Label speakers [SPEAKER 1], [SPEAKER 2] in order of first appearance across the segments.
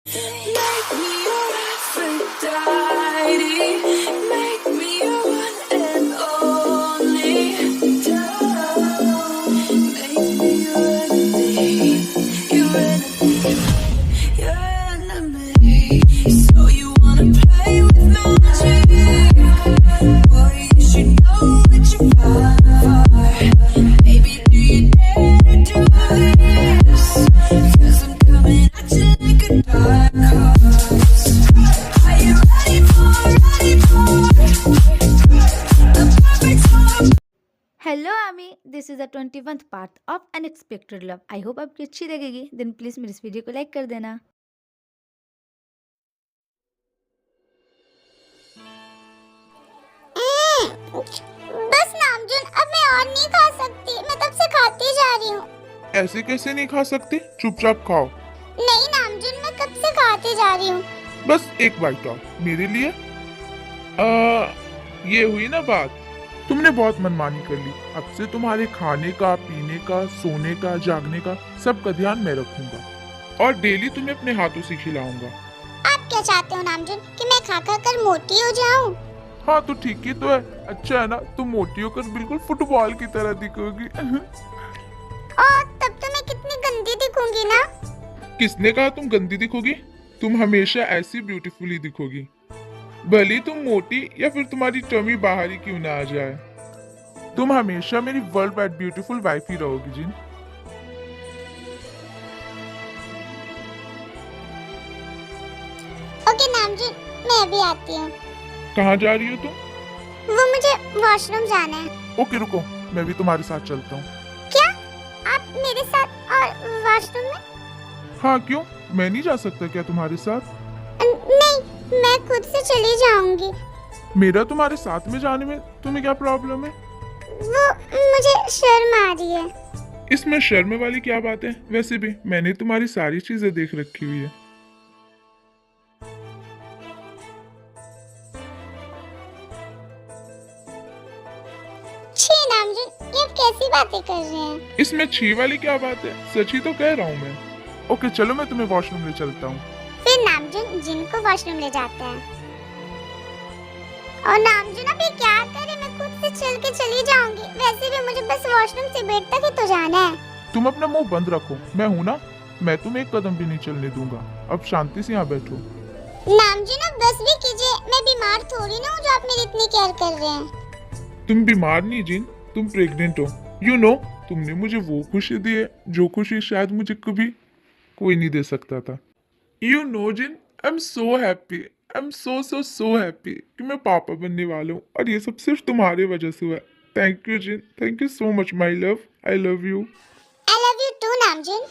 [SPEAKER 1] Make me your Aphrodite. Make me your one and only. Don't make me your enemy. Your enemy. Your enemy. So you wanna play with magic? Boy, you should know what you're for. Baby, do you dare to do this? 'Cause I'm coming at you like a dark horse. Are you ready for the perfect storm?
[SPEAKER 2] Hello army, this is the 21th part of unexpected love. I hope आपकी अच्छी लगेगी। Then please मेरी इस video को like कर देना।
[SPEAKER 3] बस नामजुन, अब मैं और नहीं खा सकती। मैं तब से खाती जा रही हूँ।
[SPEAKER 4] ऐसे कैसे नहीं खा सकते? चुपचाप खाओ।
[SPEAKER 3] नहीं नामजुन, मैं कब से खाती जा रही हूँ।
[SPEAKER 4] बस एक बाइट और मेरे लिए। ये हुई ना बात। तुमने बहुत मनमानी कर ली। अब से तुम्हारे खाने का, पीने का, सोने का, जागने का सब का ध्यान मैं रखूंगा और डेली तुम्हें अपने हाथों से खिलाऊंगा।
[SPEAKER 3] आप क्या चाहते हो नामजुन, कि मैं खा खा कर मोटी हो जाऊँ?
[SPEAKER 4] हाँ तो ठीक ही तो है। अच्छा है ना, तुम मोटी होकर बिल्कुल फुटबॉल की तरह दिखोगी।
[SPEAKER 3] और तब तो मैं कितनी गंदी दिखूंगी ना।
[SPEAKER 4] किसने कहा तुम गंदी दिखोगी? तुम हमेशा ऐसी ब्यूटीफुली दिखोगी, भले तुम मोटी या फिर तुम्हारी टमी बाहर ही क्यों ना आ जाए। तुम हमेशा मेरी वर्ल्ड वाइड ब्यूटीफुल वाइफ ही रहोगी जिन।
[SPEAKER 3] ओके नामजुन, मैं अभी आती हूँ।
[SPEAKER 4] कहाँ जा रही हो तुम?
[SPEAKER 3] वो मुझे वॉशरूम जाना है।
[SPEAKER 4] ओके रुको, मैं भी तुम्हारे साथ चलता हूँ।
[SPEAKER 3] क्या आप मेरे साथ और वॉशरूम में?
[SPEAKER 4] हाँ क्यों, मैं नहीं जा सकता क्या तुम्हारे साथ?
[SPEAKER 3] नहीं, मैं खुद से चली जाऊंगी।
[SPEAKER 4] मेरा तुम्हारे साथ में जाने में तुम्हें क्या प्रॉब्लम है?
[SPEAKER 3] वो मुझे शर्म आ रही है।
[SPEAKER 4] इसमें शर्म वाली क्या बात है? वैसे भी मैंने तुम्हारी सारी चीजें देख रखी हुई है।
[SPEAKER 3] छी नामजुन, ये आप कैसी बातें कर रहे हैं?
[SPEAKER 4] इसमें छी वाली क्या बात है? सच ही तो कह रहा हूँ मैं। ओके चलो, मैं तुम्हें वॉशरूम ले चलता हूँ।
[SPEAKER 3] फिर नामजुन जिनको वॉशरूम ले जाता है। और नामजुन अभी क्या करे, मैं खुद से चल के चली जाऊंगी। वैसे भी मुझे बस वॉशरूम से बेड तक ही तो जाना है।
[SPEAKER 4] तुम अपना मुंह बंद रखो, मैं हूं ना। मैं तुम्हें एक कदम भी नहीं चलने दूंगा। अब शांति से यहाँ बैठो।
[SPEAKER 3] नामजुन अब बस भी कीजिए, मैं बीमार थोड़ी ना हूँ जो आप मेरी इतनी केयर कर रहे हैं।
[SPEAKER 4] तुम बीमार नहीं जिन, तुम प्रेग्नेंट हो। यू नो, तुमने मुझे वो खुशी दी है जो खुशी शायद मुझे कभी कोई नहीं दे सकता था। यू नो जिन, I am so happy. I am so happy कि मैं पापा बनने वाला हूँ और ये सब सिर्फ तुम्हारे वजह से हुआ है। Thank you Jin, thank you so much my love. I love you.
[SPEAKER 3] I love you too Namjoon.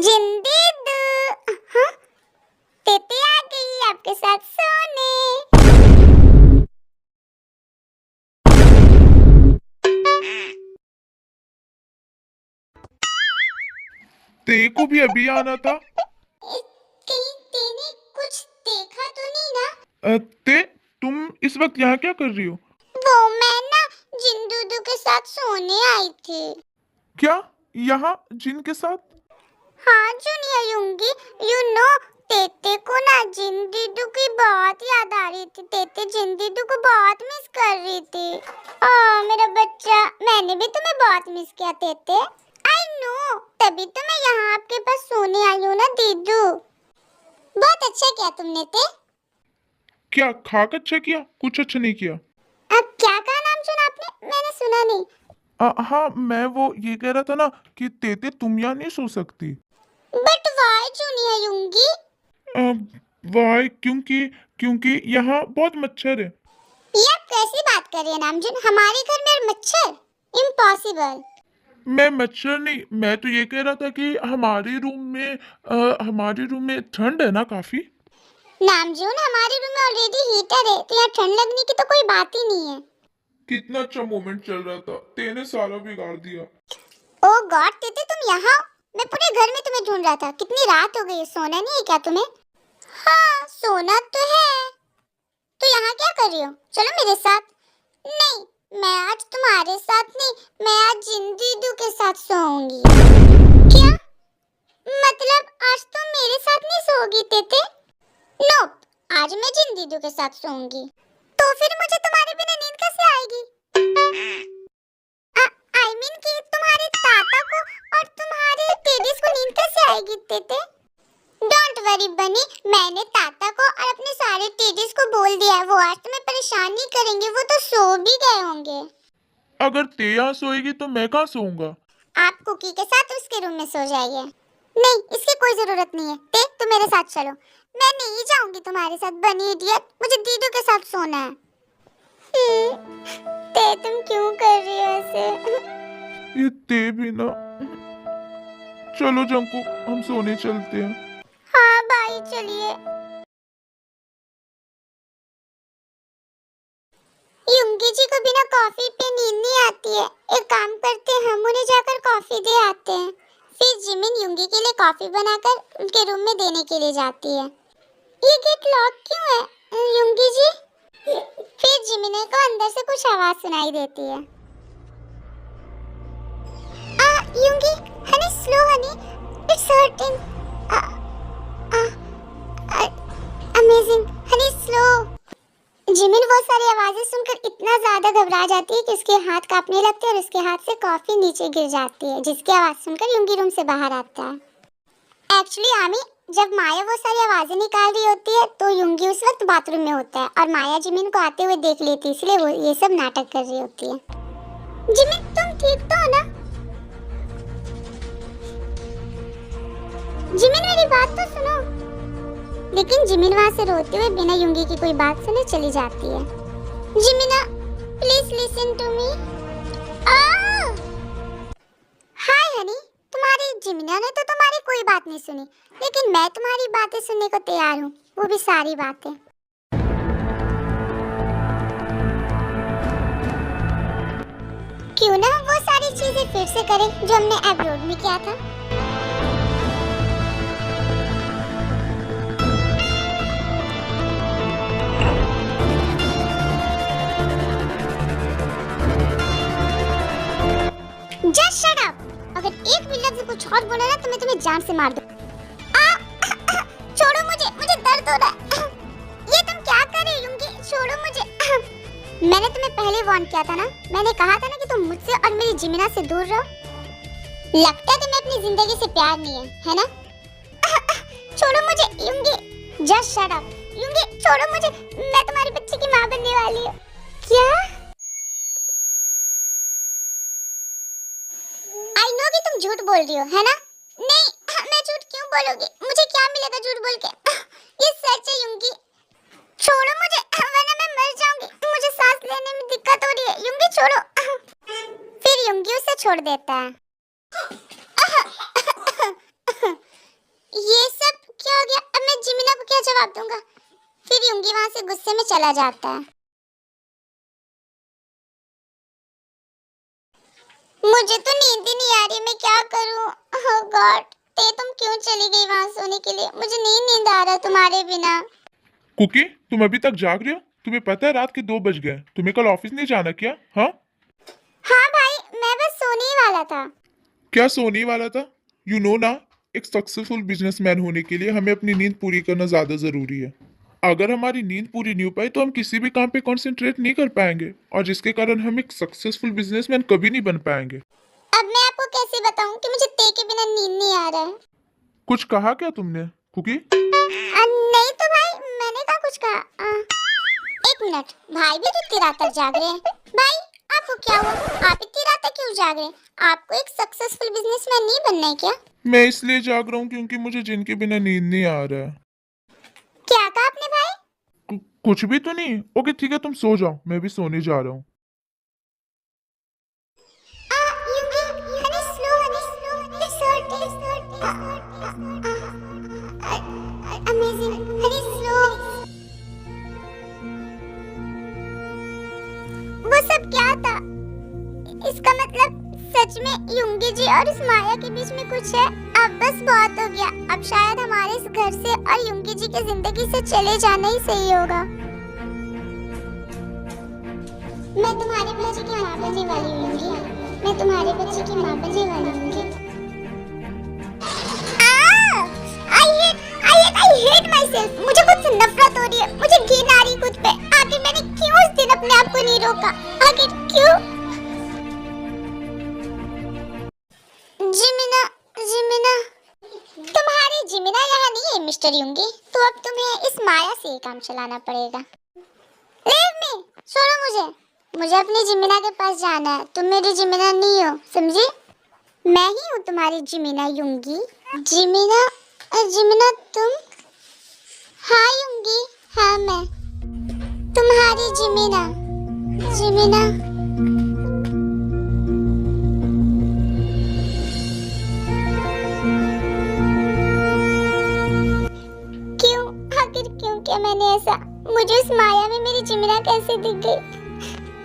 [SPEAKER 3] जिंदी दो, हाँ? तेते आ गई आपके साथ सोने।
[SPEAKER 4] तेरे को भी अभी आना था।
[SPEAKER 3] तेने कुछ देखा तो नहीं ना?
[SPEAKER 4] ते तुम इस वक्त यहाँ क्या कर रही हो?
[SPEAKER 3] वो मैं ना जिंदूदू के साथ सोने आई थी।
[SPEAKER 4] क्या यहाँ जिन के साथ?
[SPEAKER 3] हाँ जूनियर युंगी, यू नो तेते को ना जिंदीदू की बहुत याद आ रही थी। तेते जिंदीदू को बहुत मिस कर रही थी। मेरा बच्चा, मैंने भी तुम्हें बहुत मिस किया तेते। आई नो, तभी तो मैं यहाँ आपके पास सोने आई हूँ ना दीदू। बहुत अच्छा किया तुमने ते।
[SPEAKER 4] क्या खाक अच्छा किया? कुछ अच्छा नहीं किया।
[SPEAKER 3] अब क्या कहा नाम सुना आपने? मैंने सुना नहीं।
[SPEAKER 4] हाँ, मैं वो ये कह रहा था ना कि तेते तुम यहाँ नहीं सो सकती।
[SPEAKER 3] But why junior Yoongi?
[SPEAKER 4] Why? क्योंकि क्योंकि यहाँ बहुत मच्छर है।
[SPEAKER 3] ये आप कैसी बात कर रहे हैं नामजुन? हमारे घर में और मच्छर? इम्पॉसिबल।
[SPEAKER 4] मैं मच्छर नहीं, मैं तो ये कह रहा था कि हमारे रूम में ठंड है ना काफी।
[SPEAKER 3] नामजून, हमारे रूम में ऑलरेडी हीटर है, तो यहाँ ठंड लगने की तो कोई बात ही नहीं है।
[SPEAKER 4] कितना अच्छा मोमेंट चल रहा था, तेने सारा बिगाड़ दिया।
[SPEAKER 3] ओ गॉड तेते, तुम यहाँ हो? मैं पूरे घर में तुम्हें ढूंढ रहा था। कितनी रात हो गई है, सोना नहीं है क्या तुम्हें? हाँ सोना तो है। तो यहाँ क्या कर रही हो? चलो मेरे साथ। नहीं, मैं आज तुम्हारे साथ नहीं, मैं आज जिंदीदू के साथ सोऊंगी। क्या मतलब आज तुम मेरे साथ नहीं सोओगी तेते? नोप, आज मैं जिंदीदू के साथ सोऊंगी। तो फिर मुझे तुम्हारे बिना नींद कैसे आएगी? आई मीन कि तुम्हारे ताता को और तुम्हारे टेडीज को नींद कैसे आएगी तेते? डोंट वरी बनी, मैंने ताता को और अपने सारे टेडीज को बोल दिया है, वो आज तुम्हें परेशान नहीं करेंगे, वो तो सो भी गए होंगे।
[SPEAKER 4] अगर ते यहाँ सोएगी तो मैं कहाँ सोऊंगा?
[SPEAKER 3] आप कुकी के साथ उसके रूम में सो जाइए। नहीं, इसकी कोई जरूरत नहीं है। ते तुम मेरे साथ चलो। मैं नहीं जाऊंगी तुम्हारे साथ बनी इडियट, मुझे दीदू के साथ सोना है। ते तुम क्यों कर रही हो ऐसे?
[SPEAKER 4] ये ते भी ना। चलो जंकू, हम सोने चलते हैं।
[SPEAKER 3] हाँ भाई चलिए। युंगी जी को बिना कॉफी पे नींद नहीं आती है। एक काम करते हैं, हम उन्हें जाकर कॉफी दे आते हैं। फिर जिमिन युंगी के लिए कॉफी बनाकर उनके रूम में देने के लिए जाती है। ये गेट लॉक क्यों है युंगी जी? फिर जिमिन को अंदर से कुछ आवाज सुनाई देती है। Yoongi, honey slow honey, it's hurting. Amazing honey slow. Jimin वो सारी आवाजें सुनकर इतना ज्यादा घबरा जाती है कि उसके हाथ कांपने लगते हैं और उसके हाथ से कॉफी नीचे गिर जाती है, जिसकी आवाज सुनकर युंगी रूम से बाहर आता है। एक्चुअली आमी, जब माया वो सारी आवाजें निकाल रही होती है तो युंगी उस वक्त बाथरूम में होता है और माया जिमिन को आते हुए देख लेती है, इसलिए वो ये सब नाटक कर रही होती है। जिमिन तुम ठीक तो हो ना? जिमिन मेरी बात तो सुनो। लेकिन जिमिन वहाँ से रोते हुए बिना युंगी की कोई बात सुने चली जाती है। जिमिना, प्लीज लिसन टू मी। हाय हनी, तुम्हारी जिमिना ने तो तुम्हारी कोई बात नहीं सुनी, लेकिन मैं तुम्हारी बातें सुनने को तैयार हूँ, वो भी सारी बातें। क्यों ना हम वो सारी चीजें फिर से करें जो हमने अब्रॉड में किया था। Just shut up! अगर एक भी लफ्ज कुछ और बोला ना तो मैं तुम्हें जान से मार दूँ। छोड़ो मुझे, मुझे दर्द हो रहा है। ये तुम क्या कर रही हो युंगी? छोड़ो मुझे। मैंने तुम्हें पहले वार्न किया था ना, मैंने कहा था ना कि तुम मुझसे और मेरी जिमिना से दूर रहो। लगता है तुम्हें अपनी जिंदगी से प्यार नहीं है ना? छोड़ो मुझे युंगी। Just shut up! युंगी छोड़ो मुझे, मैं तुम्हारे बच्चे की माँ बनने वाली हूँ। क्या? आई नो कि तुम झूठ बोल रही हो, है ना? नहीं, मैं झूठ क्यों बोलूंगी? मुझे क्या मिलेगा झूठ बोल के? ये सच है युंगी। छोड़ो मुझे, वरना मैं मर जाऊंगी। मुझे सांस लेने में दिक्कत हो रही है। युंगी छोड़ो। फिर युंगी उसे छोड़ देता है। ये सब क्या हो गया? अब मैं जिमिना को क्या जवाब दूंगा? फिर युंगी वहां से गुस्से में चला जाता है। मुझे तो नींद ही नहीं आ रही, मैं क्या करूं? ओह गॉड, ते तुम क्यों चली गई वहां सोने के लिए? मुझे नहीं नींद आ रहा तुम्हारे बिना।
[SPEAKER 4] कुकी, तुम अभी तक जाग रही हो? तुम्हें पता है रात के 2 बज गए। तुम्हें कल ऑफिस नहीं जाना क्या? हाँ
[SPEAKER 3] भाई, मैं बस सोने ही वाला था।
[SPEAKER 4] क्या सोने वाला था? यू नो ना, एक सक्सेसफुल बिजनेसमैन होने के लिए हमें अपनी नींद पूरी करना ज्यादा जरूरी है। अगर हमारी नींद पूरी नहीं हो पाई तो हम किसी भी काम पे कंसंट्रेट नहीं कर पाएंगे और जिसके कारण हम एक सक्सेसफुल बिजनेसमैन कभी नहीं बन पाएंगे।
[SPEAKER 3] अब मैं आपको कैसे बताऊं कि मुझे ते के बिना नींद नहीं आ रहा है?
[SPEAKER 4] कुछ कहा क्या तुमने कुकी?
[SPEAKER 3] नहीं तो भाई, मैंने कहा कुछ कहा? एक मिनट, भाई भी तो इतनी रात तक जाग रहे हैं। भाई आपको क्या हुआ? आप इतनी रात तक क्यों जाग रहे हैं? आपको एक सक्सेसफुल बिजनेसमैन नहीं बनना है क्या?
[SPEAKER 4] मैं इसलिए जाग रहा हूँ क्योंकि मुझे जिनके बिना नींद नहीं आ रहा है।
[SPEAKER 3] क्या कहा आपने भाई?
[SPEAKER 4] कुछ भी तो नहीं। ओके ठीक है, तुम सो जाओ, मैं भी सोने जा रहा हूँ।
[SPEAKER 3] युंगी, हनी इसका मतलब सच में युंगी जी और इस माया के बीच में कुछ है। अब बस बहुत हो गया। अब शायद हमारे इस घर से और युंगी जी की जिंदगी से चले जाना ही सही होगा। मैं तुम्हारे बच्चे की माँ बनने वाली हूँगी। मैं तुम्हारे बच्चे की माँ बनने वाली हूँगी। I hate myself। मुझे खुद से नफरत हो रही है। मुझे घिन आ रही खुद पे। आखिर मैंने क्यों उस दिन अपने आप को नहीं रोका? आखिर क्यों? जिमिना, जिमिना, तुम्हारी जिमिना यहाँ नहीं है मिस्टर युंगी। तो अब तुम्हें इस माया से ही काम चलाना पड़ेगा। Leave me, छोड़ो मुझे अपनी जिमिना के पास जाना है। तुम मेरी जिमिना नहीं हो, समझी? मैं ही हूँ तुम्हारी जिमिना युंगी। जिमिना, जिमिना तुम? हाँ युंगी, हाँ मैं तुम्हारी जिमिना। जिमिना, क्यों? आखिर क्यों किया मैंने ऐसा? मुझे उस माया में मेरी जिमिना कैसे दिख गई?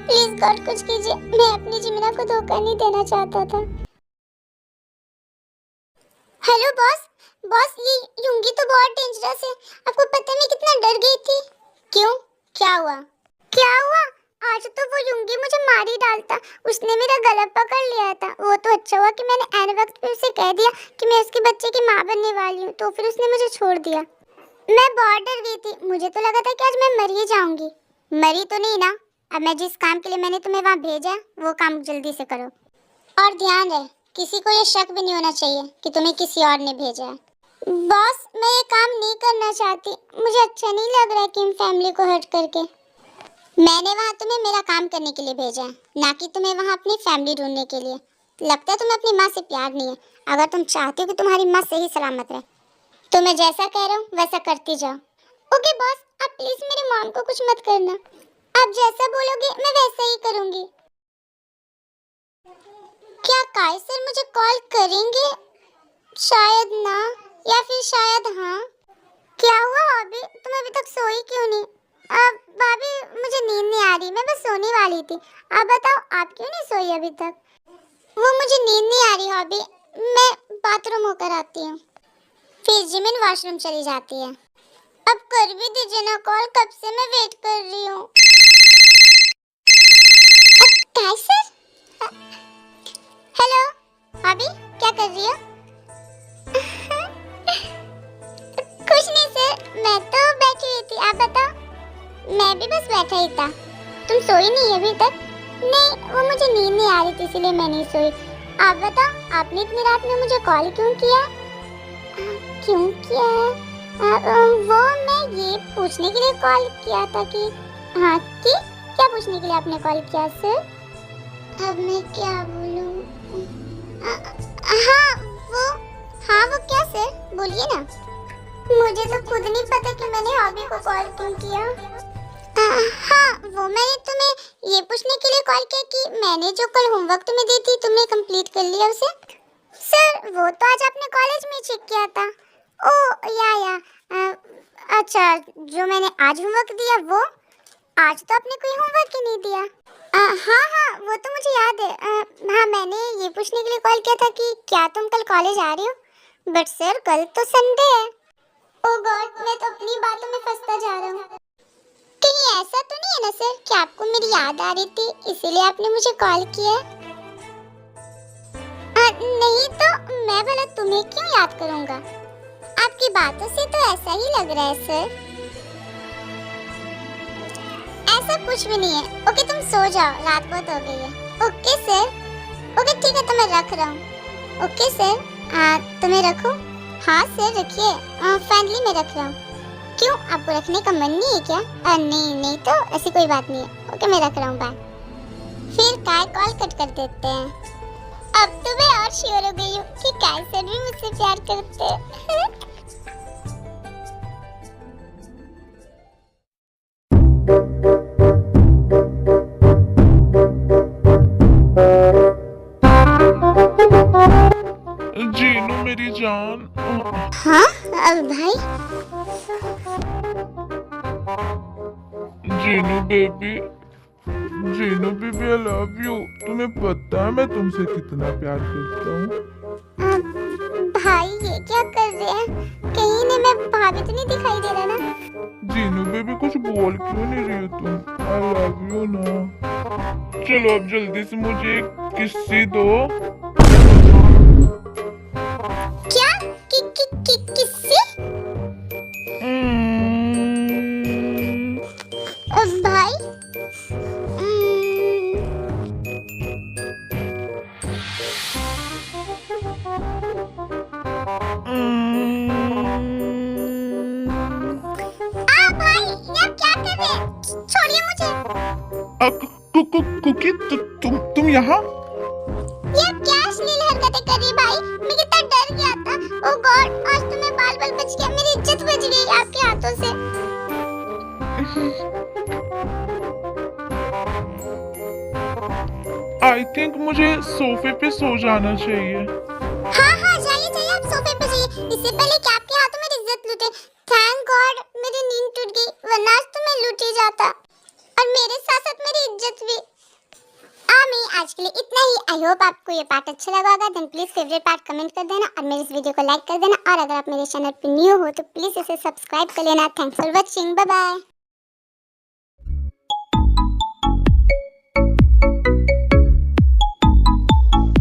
[SPEAKER 3] प्लीज गॉड कुछ कीजिए। मैं अपनी जिमिना को धोखा नहीं देना चाहता था। Hello boss. बॉस, ये युंगी तो बहुत डेंजरस है। आपको पता है मैं कितना डर गई थी। क्यों? क्या हुआ? क्या हुआ? आज तो वो युंगी मुझे मार ही डालता। उसने मेरा गला पकड़ लिया था। वो तो अच्छा हुआ कि मैंने ऐन वक्त पे उसे कह दिया कि मैं उसके बच्चे की माँ बनने वाली हूँ, तो फिर उसने मुझे छोड़ दिया। मैं बहुत डर गई थी। मुझे तो लगा था कि आज मैं मर ही जाऊंगी। मरी तो नहीं ना? अब मैं जिस काम के लिए मैंने तुम्हें वहाँ भेजा वो काम जल्दी से करो। और ध्यान रहे, किसी को ये शक भी नहीं होना चाहिए कि तुम्हें किसी और ने भेजा है। बॉस, मैं ये काम नहीं करना चाहती। मुझे अच्छा नहीं लग रहा है कि हम फैमिली को हर्ट करके। मैंने वहाँ तुम्हें मेरा काम करने के लिए भेजा है, ना कि तुम्हें वहाँ अपनी फैमिली ढूंढने के लिए। लगता है तुम्हें अपनी माँ से प्यार नहीं है। अगर तुम चाहती हो कि तुम्हारी माँ सही सलामत रहे तो मैं जैसा कह रहा हूँ वैसा करती जाओ। ओके बॉस, आप प्लीज मेरे मॉम को कुछ मत करना। आप जैसा बोलोगे मैं वैसा ही करूँगी। क्या काई सर मुझे कॉल करेंगे? शायद ना, या फिर शायद हाँ। क्या हुआ भाभी? तुम अभी तक सोई क्यों नहीं? भाभी, मुझे नींद नहीं आ रही। मैं बस सोने वाली थी। आप बताओ, आप क्यों नहीं सोई अभी तक? वो मुझे नींद नहीं आ रही भाभी। मैं बाथरूम होकर आती हूँ। फिर जिमिन वॉशरूम चली जाती है। अब कर भी दीजिए ना कॉल, कब से मैं वेट कर रही हूँ। काई सर? हेलो भाभी, क्या कर रही हो? कुछ नहीं सर, मैं तो बैठी हुई थी। आप बताओ। मैं भी बस बैठा ही था। तुम सोई नहीं अभी तक? नहीं, वो मुझे नींद नहीं आ रही थी इसलिए मैं नहीं सोई। आप बताओ, आपने इतनी रात में मुझे कॉल क्यों किया? क्यों किया है? वो मैं ये पूछने के लिए कॉल किया था कि हाँ कि क्या पूछने के लिए आपने कॉल किया सर? अब मैं क्या बोलूं? हाँ वो क्या सर? बोलिए ना। मुझे तो खुद नहीं पता कि मैंने हॉबी को कॉल क्यों किया। हाँ, वो मैंने तुम्हें ये पूछने के लिए कॉल किया कि मैंने जो कल होमवर्क तुम्हें दी थी तुमने कंप्लीट कर लिया उसे? सर, वो तो आज आपने कॉलेज में चेक किया था। ओ या अच्छा, जो मैंने आज होमवर्क दिया वो? आज तो आपने कोई होमवर्क ही नहीं दिया। हाँ, वो तो मुझे याद है। हाँ, मैंने ये पूछने के लिए कॉल किया था कि क्या तुम कल कॉलेज आ रही हो? बट सर, कल तो संडे है। ओह गॉड, मैं तो अपनी बातों में फंसता जा रहा हूँ। कहीं ऐसा तो नहीं है ना सर कि आपको मेरी याद आ रही थी इसीलिए आपने मुझे कॉल किया? नहीं तो मैं भला तुम्हें क्यों याद करूँगा? आपकी बातों से तो ऐसा ही लग रहा है सर। ऐसा कुछ भी नहीं है। ओके, तुम सो जाओ, रात बहुत हो गई है। Okay sir. ओके ठीक है, तो मैं रख रहा हूँ। ओके सर, तुम्हें रखूं? हाँ सर रखिए। फैमिली में रख रहा हूँ। क्यों, आपको रखने का मन नहीं है क्या? नहीं तो ऐसी कोई बात नहीं है। ओके, मैं रख रहा हूँ, बाय। फिर काय कॉल कट कर देते हैं। अब तो मैं और श्योर हो गई हूँ कि काय सर भी मुझसे प्यार करते हैं।
[SPEAKER 4] जीनू मेरी जान।
[SPEAKER 3] हाँ भाई।
[SPEAKER 4] Jinu baby, Jinu baby I love you. तुम्हें पता है मैं तुमसे कितना प्यार करता हूँ।
[SPEAKER 3] भाई ये क्या कर रहे हैं? कहीं ने मैं भाभी तो नहीं दिखाई दे रहा ना?
[SPEAKER 4] जीनू बेबी कुछ बोल क्यों नहीं रही हो तुम? आई लव यू ना। चलो अब जल्दी से मुझे एक किस्सी दो।
[SPEAKER 3] क्या? किससे? भाई भाई ये क्या कर रहे हैं? छोड़िए मुझे।
[SPEAKER 4] कुकी तुम यहाँ?
[SPEAKER 3] ये क्या अश्लील हरकतें कर रही भाई? मैं कितना डर गया था। ओ गॉड, आज तो मैं बाल बच गया। मेरी इज्जत बच गई आपके हाथों से।
[SPEAKER 4] आई थिंक मुझे सोफे पे सो जाना चाहिए।
[SPEAKER 3] हाँ जाइए आप सोफे पे जाइए। इससे पहले कि आपके हाथों मेरी इज्जत लूटे। थैंक गॉड मेरी नींद टूट गई, वरना आज तो मैं लूट ही जाता, और मेरे साथ साथ मेरी इज्जत भी। आमी आज के लिए इतना ही। आई होप आपको ये पार्ट अच्छा लगा होगा। Then please favourite part comment कर देना और मेरे इस वीडियो को लाइक कर देना। और अगर आप मेरे चैनल पे न्यू हो तो प्लीज इसे सब्सक्राइब कर लेना। Thanks for watching, bye bye.